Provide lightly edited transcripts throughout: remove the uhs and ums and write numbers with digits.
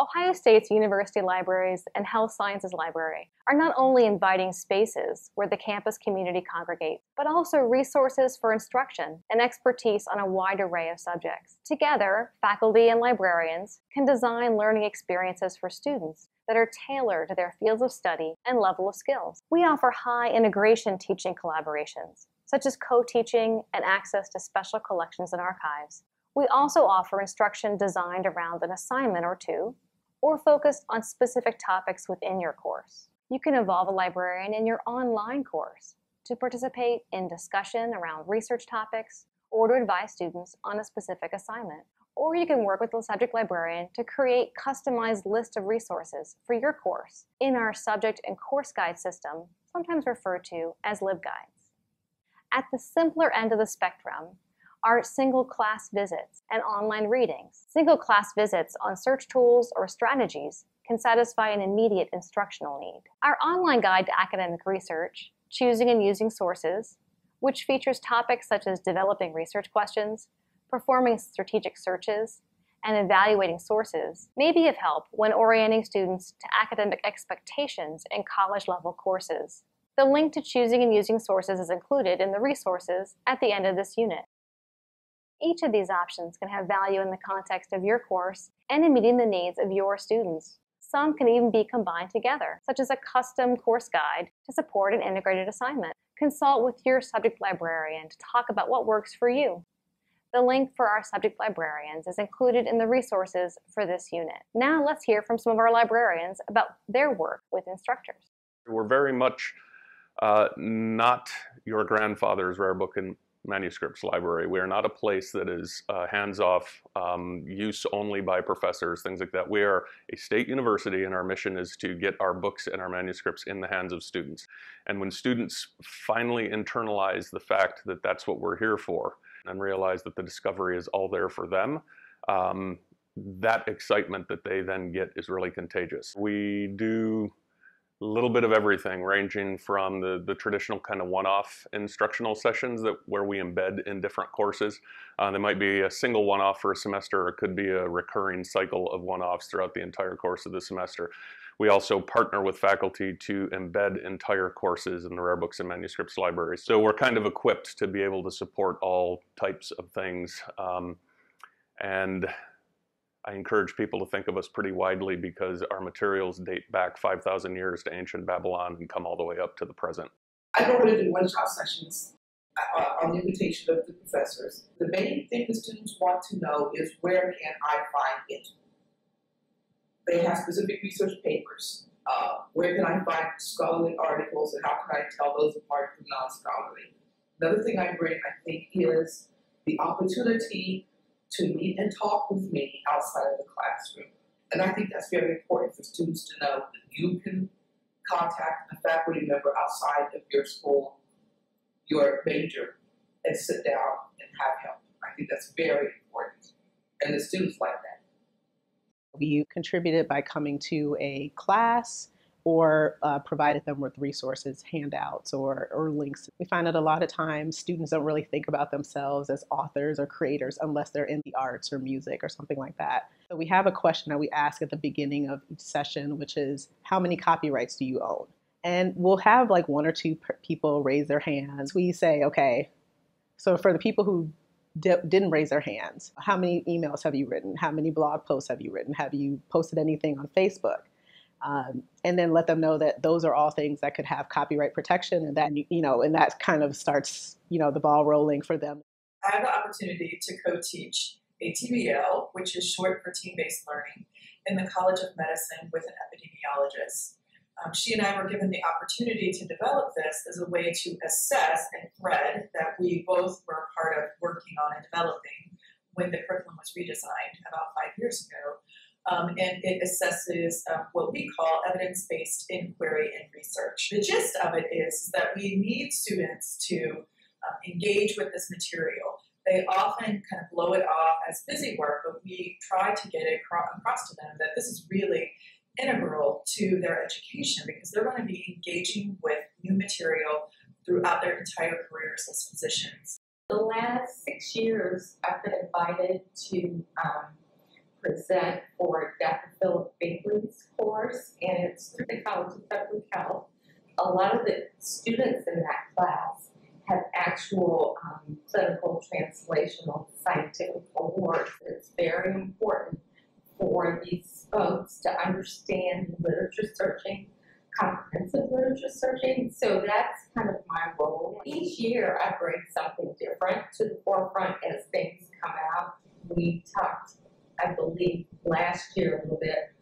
Ohio State's university libraries and health sciences library are not only inviting spaces where the campus community congregates, but also resources for instruction and expertise on a wide array of subjects. Together, faculty and librarians can design learning experiences for students that are tailored to their fields of study and level of skills. We offer high integration teaching collaborations, such as co-teaching and access to special collections and archives. We also offer instruction designed around an assignment or two, or focused on specific topics within your course. You can involve a librarian in your online course to participate in discussion around research topics or to advise students on a specific assignment. Or you can work with the subject librarian to create customized lists of resources for your course in our subject and course guide system, sometimes referred to as LibGuides. At the simpler end of the spectrum are single class visits and online readings. Single class visits on search tools or strategies can satisfy an immediate instructional need. Our online guide to academic research, Choosing and Using Sources, which features topics such as developing research questions, performing strategic searches, and evaluating sources, may be of help when orienting students to academic expectations in college-level courses. The link to Choosing and Using Sources is included in the resources at the end of this unit. Each of these options can have value in the context of your course and in meeting the needs of your students. Some can even be combined together, such as a custom course guide to support an integrated assignment. Consult with your subject librarian to talk about what works for you. The link for our subject librarians is included in the resources for this unit. Now let's hear from some of our librarians about their work with instructors. We're very much not your grandfather's rare book and manuscripts library. We are not a place that is hands-off, use only by professors, things like that. We are a state university, and our mission is to get our books and our manuscripts in the hands of students. And when students finally internalize the fact that that's what we're here for and realize that the discovery is all there for them, that excitement that they then get is really contagious. We do a little bit of everything, ranging from the traditional kind of one-off instructional sessions where we embed in different courses. There might be a single one-off for a semester, or it could be a recurring cycle of one-offs throughout the entire course of the semester. We also partner with faculty to embed entire courses in the Rare Books and Manuscripts Library. So we're kind of equipped to be able to support all types of things. And I encourage people to think of us pretty widely, because our materials date back 5,000 years to ancient Babylon and come all the way up to the present. I normally do one-shot sessions on the invitation of the professors. The main thing the students want to know is, where can I find it? They have specific research papers. Where can I find scholarly articles, and how can I tell those apart from non-scholarly? Another thing I bring, I think, is the opportunity to meet and talk with me outside of the classroom. And I think that's very important for students to know, that you can contact a faculty member outside of your school, your major, and sit down and have help. I think that's very important. And the students like that. We contributed by coming to a class, or provided them with resources, handouts, or links. We find that a lot of times students don't really think about themselves as authors or creators unless they're in the arts or music or something like that. So we have a question that we ask at the beginning of each session, which is, how many copyrights do you own? And we'll have like one or two people raise their hands. We say, okay, so for the people who didn't raise their hands, how many emails have you written? How many blog posts have you written? Have you posted anything on Facebook? And then let them know that those are all things that could have copyright protection, and that, and that kind of starts, the ball rolling for them. I have the opportunity to co-teach a TBL, which is short for team-based learning, in the College of Medicine with an epidemiologist. She and I were given the opportunity to develop this as a way to assess a thread that we both were a part of working on and developing when the curriculum was redesigned about 5 years ago. And it assesses what we call evidence-based inquiry and research. The gist of it is that we need students to engage with this material. They often kind of blow it off as busy work, but we try to get it across to them that this is really integral to their education, because they're going to be engaging with new material throughout their entire careers as physicians. The last 6 years, I've been invited to present for Dr. Philip Binkley's course, and it's through the College of Public Health. A lot of the students in that class have actual clinical, translational, scientific awards. It's very important for these folks to understand literature searching, comprehensive literature searching. So that's kind of my role. Each year I bring something different to the forefront as things come out. We talked, I believe, last year a little bit,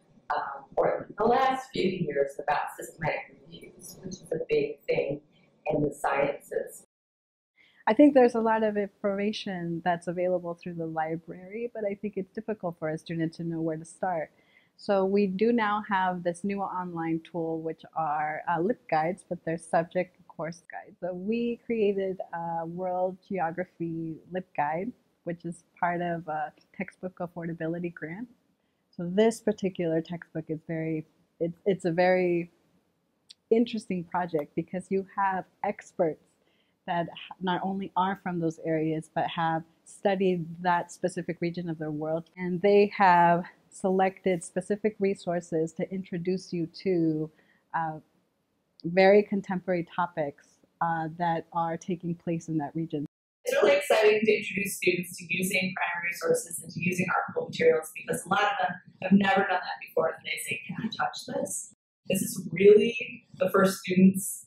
or the last few years, about systematic reviews, which is a big thing in the sciences. I think there's a lot of information that's available through the library, but I think it's difficult for a student to know where to start. So we do now have this new online tool, which are LibGuides, but they're subject and course guides. So we created a World Geography LibGuide, which is part of a textbook affordability grant. So this particular textbook is it's a very interesting project because you have experts that not only are from those areas, but have studied that specific region of the world. And they have selected specific resources to introduce you to very contemporary topics that are taking place in that region. It's really exciting to introduce students to using primary sources and to using archival materials because a lot of them have never done that before, and they say, can I touch this? This is really the first students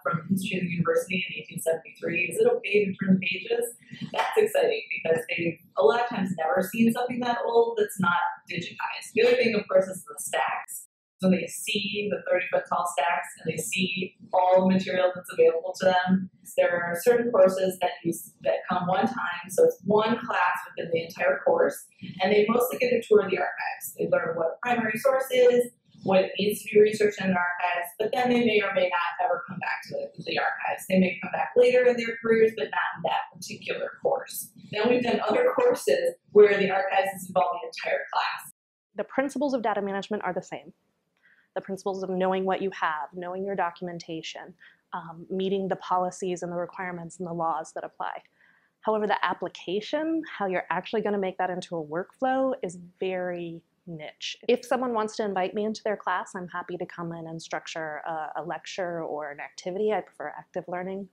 from the history of the university in 1873. Is it okay to turn pages? That's exciting because they've a lot of times never seen something that old that's not digitized. The other thing, of course, is the stacks. So they see the 30-foot tall stacks and they see all the material that's available to them. There are certain courses that come one time, so it's one class within the entire course, and they mostly get a tour of the archives. They learn what a primary source is, what it needs to be researched in the archives, but then they may or may not ever come back to the archives. They may come back later in their careers, but not in that particular course. Then we've done other courses where the archives is involved the entire class. The principles of data management are the same. The principles of knowing what you have, knowing your documentation, meeting the policies and the requirements and the laws that apply. However, the application, how you're actually going to make that into a workflow, is very niche. If someone wants to invite me into their class, I'm happy to come in and structure a lecture or an activity. I prefer active learning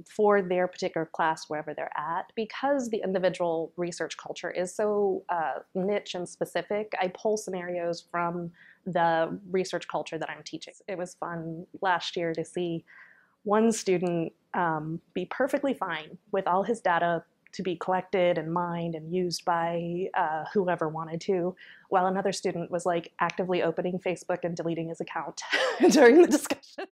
for their particular class wherever they're at. Because the individual research culture is so niche and specific, I pull scenarios from the research culture that I'm teaching. It was fun last year to see one student be perfectly fine with all his data to be collected and mined and used by whoever wanted to, while another student was like actively opening Facebook and deleting his account during the discussion.